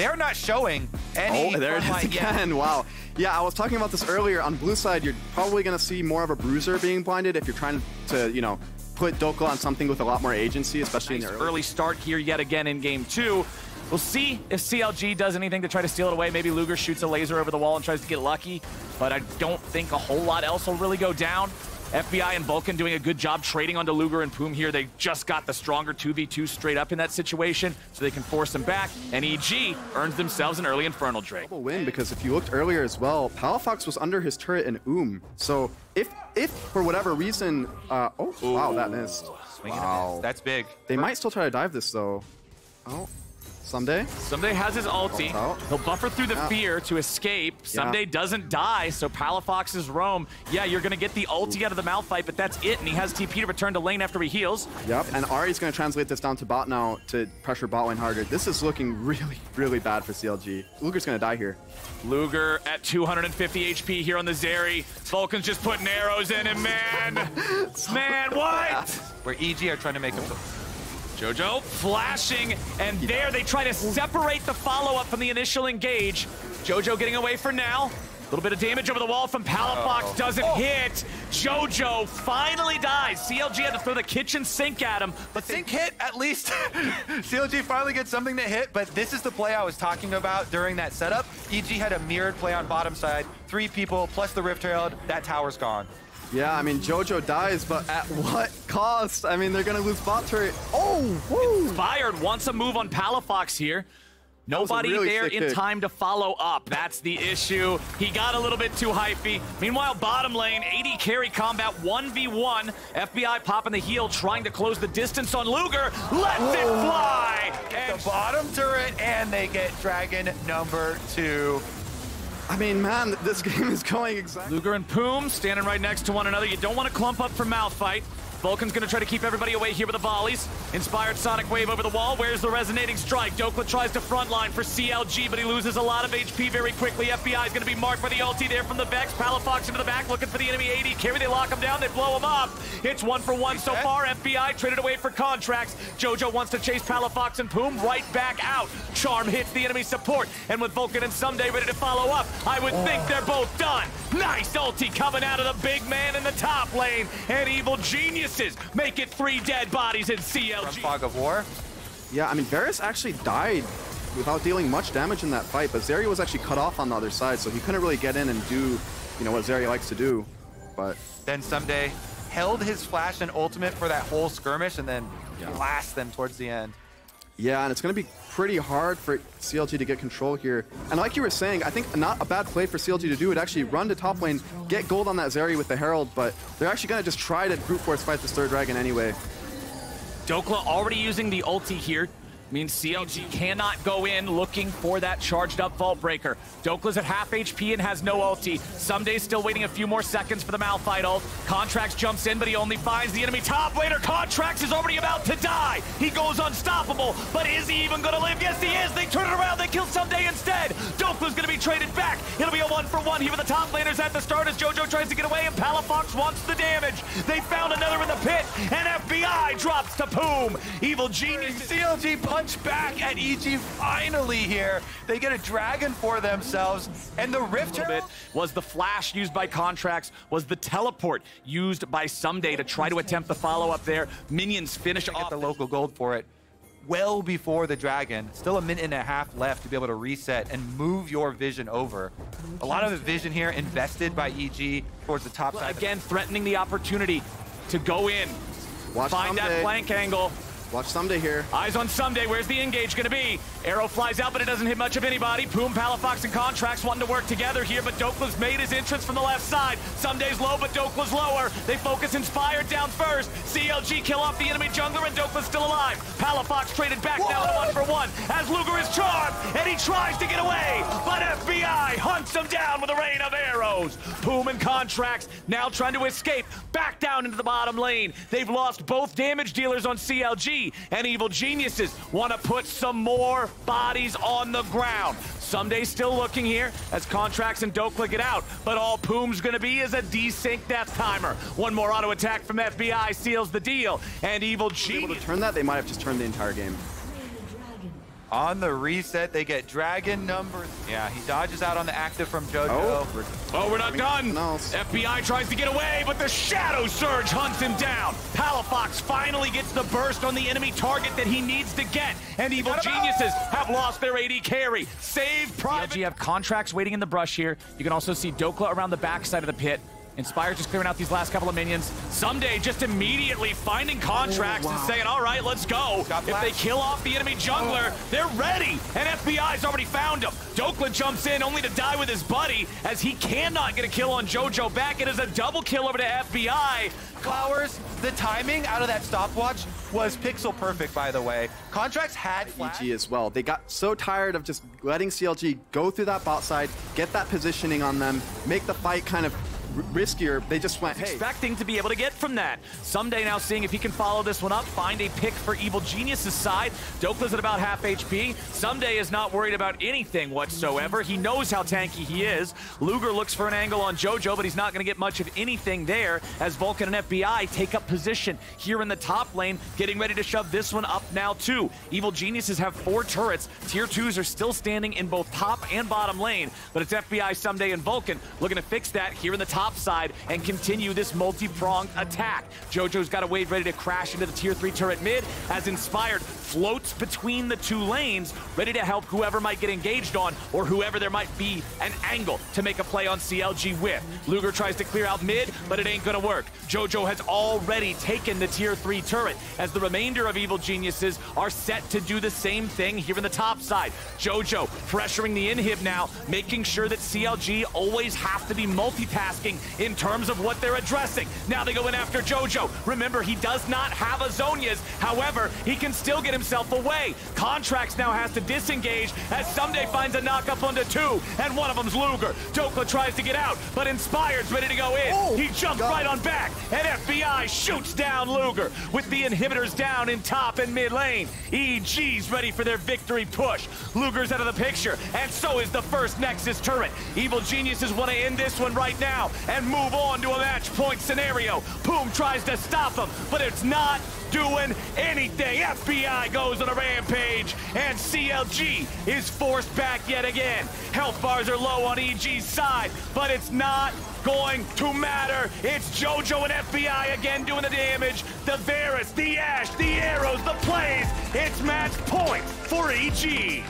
they're not showing any. Oh, there it is again. Yet. Wow. Yeah, I was talking about this earlier. On blue side, you're probably going to see more of a bruiser being blinded if you're trying to, you know, put Dokla on something with a lot more agency, especially nice in the early start here yet again in game 2. We'll see if CLG does anything to try to steal it away. Maybe Luger shoots a laser over the wall and tries to get lucky, but I don't think a whole lot else will really go down. FBI and Vulcan doing a good job trading onto Luger and Poom here. They just got the stronger 2v2 straight up in that situation, so they can force him back, and EG earns themselves an early Infernal Drake. Double win, because if you looked earlier as well, Palafox was under his turret in So if for whatever reason, oh, wow, that missed. Wow. That's big. They might still try to dive this though. Oh. Someday has his ulti. He'll buffer through the fear to escape. Someday doesn't die, so Palafox's roam. Yeah, you're going to get the ulti out of the Malphite, but that's it, and he has TP to return to lane after he heals. Yep, and Ari's going to translate this down to bot now to pressure bot lane harder. This is looking really, really bad for CLG. Luger's going to die here. Luger at 250 HP here on the Zeri. Vulcan's just putting arrows in him, man. Man, what? Where EG are trying to make him... Jojo flashing, and there they try to separate the follow-up from the initial engage. Jojo getting away for now. A little bit of damage over the wall from Palafox, doesn't hit. Jojo finally dies. CLG had to throw the kitchen sink at him. But sink hit, at least. CLG finally gets something to hit, but this is the play I was talking about during that setup. EG had a mirrored play on bottom side. 3 people plus the Rift Herald. That tower's gone. Yeah, I mean, Jojo dies, but at what cost? I mean, they're going to lose bot turret. Oh, woo! Inspired wants a move on Palafox here. Nobody really there in time to follow up. That's the issue. He got a little bit too hypey. Meanwhile, bottom lane, 80 carry combat 1v1. FBI popping the heel, trying to close the distance on Luger. Lets it fly! And the bottom turret, and they get Dragon number 2. I mean, man, this game is going exactly... Luger and Poom standing right next to one another. You don't want to clump up for Malphite. Vulcan's going to try to keep everybody away here with the volleys. Inspired Sonic Wave over the wall. Where's the resonating strike? Dokla tries to frontline for CLG, but he loses a lot of HP very quickly. FBI is going to be marked by the ulti there from the Vex. Palafox into the back, looking for the enemy 80 carry. They lock him down, they blow him up. It's 1 for 1 so far. FBI traded away for contracts. Jojo wants to chase Palafox and Poom right back out. Charm hits the enemy support, and with Vulcan and Someday ready to follow up, I would think they're both done. Nice ulti coming out of the big man in the top lane, and Evil Geniuses make it 3 dead bodies in CLG. From Fog of War. Yeah, I mean, Varus actually died without dealing much damage in that fight, but Zeri was actually cut off on the other side, so he couldn't really get in and do, you know, what Zeri likes to do. But then Someday held his flash and ultimate for that whole skirmish, and then blast them towards the end. Yeah, and it's going to be pretty hard for CLG to get control here. And like you were saying, I think not a bad play for CLG to do would actually run to top lane, get gold on that Zeri with the Herald, but they're actually going to just try to brute force fight this third dragon anyway. Dokla already using the ulti here. Means CLG cannot go in looking for that charged up Vault Breaker. Dokla's at half HP and has no ulti. Someday's still waiting a few more seconds for the Malphite ult. Contracts jumps in, but he only finds the enemy top laner. Contracts is already about to die. He goes unstoppable, but is he even gonna live? Yes, he is. They turn it around, they kill Someday instead. Dokla's gonna be traded back. It'll be a 1 for 1 here with the top laners at the start as Jojo tries to get away and Palafox wants the damage. They found another in the pit, and FBI drops to Poom. Evil Genius. CLG punch back at EG finally here. They get a dragon for themselves, and the Rift Herald was the flash used by Contracts, was the teleport used by Someday to try to attempt the follow-up there. Minions finish off the local gold for it well before the dragon. Still a minute and a half left to be able to reset and move your vision over. A lot of the vision here invested by EG towards the top side. Again, threatening the opportunity to go in, find that flank angle. Watch Someday here. Eyes on Someday. Where's the engage going to be? Arrow flies out, but it doesn't hit much of anybody. Poom, Palafox, and Contracts wanting to work together here, but Dokla's made his entrance from the left side. Someday's low, but Dokla's lower. They focus Inspired down first. CLG kill off the enemy jungler, and Dokla's still alive. Palafox traded back now to 1 for 1 as Luger is charmed, and he tries to get away, but FBI hunts him down with a rain of arrows. Poom and Contracts now trying to escape back down into the bottom lane. They've lost both damage dealers on CLG, and Evil Geniuses want to put some more bodies on the ground. Someday still looking here as Contracts and Dokla get out, but all Poom's going to be is a desync death timer. One more auto attack from FBI seals the deal, and Evil Genius able to turn that. They might have just turned the entire game. On the reset, they get Dragon number. Yeah, he dodges out on the active from JoJo. Oh, we're not done. Else. FBI tries to get away, but the Shadow Surge hunts him down. Palafox finally gets the burst on the enemy target that he needs to get. And Evil Geniuses have lost their AD carry. Save Private. CLG have contracts waiting in the brush here. You can also see Dokla around the backside of the pit. Inspire just clearing out these last couple of minions. Someday just immediately finding contracts and saying, all right, let's go. If they kill off the enemy jungler, they're ready. And FBI's already found him. Dokla jumps in only to die with his buddy as he cannot get a kill on JoJo back. It is a double kill over to FBI. Flowers, the timing out of that stopwatch was pixel perfect, by the way. Contracts had EG as well. They got so tired of just letting CLG go through that bot side, get that positioning on them, make the fight kind of riskier. They just went, hey. Expecting to be able to get from that. Someday now seeing if he can follow this one up, find a pick for Evil Genius's side. Dokla's at about half HP. Someday is not worried about anything whatsoever. He knows how tanky he is. Luger looks for an angle on JoJo, but he's not going to get much of anything there as Vulcan and FBI take up position here in the top lane, getting ready to shove this one up now too. Evil Geniuses have 4 turrets. Tier 2s are still standing in both top and bottom lane, but it's FBI, Someday, and Vulcan looking to fix that here in the top side and continue this multi-pronged attack. JoJo's got a wave ready to crash into the tier 3 turret mid as Inspired floats between the 2 lanes, ready to help whoever might get engaged on or whoever there might be an angle to make a play on CLG with. Luger tries to clear out mid, but it ain't gonna work. JoJo has already taken the tier 3 turret as the remainder of Evil Geniuses are set to do the same thing here in the top side. JoJo pressuring the inhib now, making sure that CLG always have to be multitasking in terms of what they're addressing. Now they go in after JoJo. Remember, he does not have a Zhonya's. However, he can still get himself away. Contracts now has to disengage as Someday finds a knock-up onto 2, and one of them's Luger. Dokla tries to get out, but Inspired's ready to go in. He jumps right on back, and FBI shoots down Luger with the inhibitors down in top and mid lane. EG's ready for their victory push. Luger's out of the picture, and so is the first Nexus turret. Evil Geniuses want to end this one right now and move on to a match point scenario. Poom tries to stop him, but it's not doing anything. FBI goes on a rampage, and CLG is forced back yet again. Health bars are low on EG's side, but it's not going to matter. It's JoJo and FBI again doing the damage. The Varus, the Ashe, the arrows, the plays. It's match point for EG.